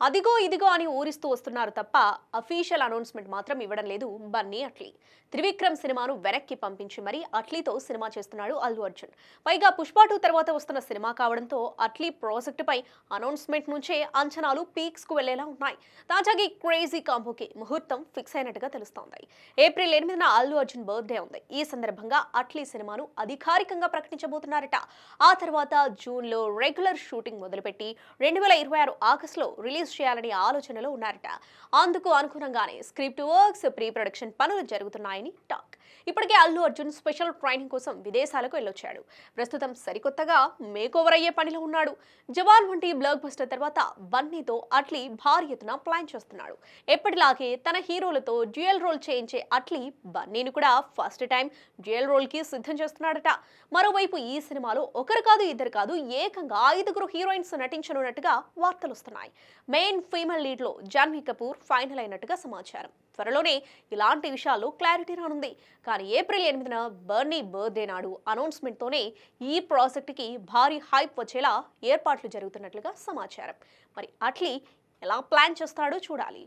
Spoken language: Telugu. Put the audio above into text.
అదిగో ఇదిగో అని ఊరిస్తూ వస్తున్నారు తప్ప అఫీషియల్ అనౌన్స్మెంట్ మాత్రం ఇవ్వడం లేదు బన్నీ అట్లీ. త్రివిక్రమ్ సినిమాను వెనక్కి పంపించి మరీ అట్లీతో సినిమా చేస్తున్నాడు అల్లు అర్జున్. పైగా పుష్ప 2 తర్వాత వస్తున్న సినిమా కావడంతో అట్లీ ప్రాజెక్టుపై అనౌన్స్మెంట్ నుంచే అంచనాలు పీక్స్ కు వెళ్లేలా ఉన్నాయి. తాజాగా ఈ క్రేజీ కాంబోకి ముహూర్తం ఫిక్స్ అయినట్టుగా తెలుస్తోంది. ఏప్రిల్ 8న అల్లు అర్జున్ బర్త్డే ఉంది. ఈ సందర్భంగా అట్లీ సినిమాను అధికారికంగా ప్రకటించబోతున్నారట. ఆ తర్వాత జూన్లో రెగ్యులర్ షూటింగ్ మొదలుపెట్టి 2026 ఆగస్టులో రిలీజ్ చేయాలని ఆలోచనలో ఉన్నారట. అందుకు అనుగుణంగానే స్క్రిప్ట్ వర్క్స్, ప్రీ ప్రొడక్షన్ పనులు జరుగుతున్నాయని టాక్. ఇప్పటికే అల్లు అర్జున్ స్పెషల్ ట్రైనింగ్ కోసం విదేశాలకు వెళ్ళొచ్చాడు. ప్రస్తుతం సరికొత్తగా మేకోవర్ అయ్యే పనిలో ఉన్నాడు. జవాన్ వంటి బ్లాక్ బస్టర్ తర్వాత బన్నీతో అట్లీ భారీ ఎత్తున ప్లాన్ చేస్తున్నాడు. ఎప్పటిలాగే తన హీరోలతో డ్యూయల్ రోల్ చేయించే అట్లీ బన్నీని కూడా ఫస్ట్ టైం డ్యూయల్ రోల్ కి సిద్ధం చేస్తున్నాడట. మరోవైపు ఈ సినిమాలో ఒకరు కాదు ఇద్దరు కాదు ఏకంగా 5 హీరోయిన్స్ నటించనున్నట్టుగా వార్తలు వస్తున్నాయి. మెయిన్ ఫీమేల్ లీడ్ లో జాన్వీ కపూర్ ఫైనల్ అయినట్టుగా సమాచారం. త్వరలోనే ఇలాంటి విషయాల్లో క్లారిటీ రానుంది. కానీ ఏప్రిల్ 8న బర్నీ బర్త్డే నాడు అనౌన్స్మెంట్ తోనే ఈ ప్రాజెక్ట్ కి భారీ హైప్ వచ్చేలా ఏర్పాట్లు జరుగుతున్నట్లుగా సమాచారం. మరి అట్లీ ఎలా ప్లాన్ చేస్తాడో చూడాలి.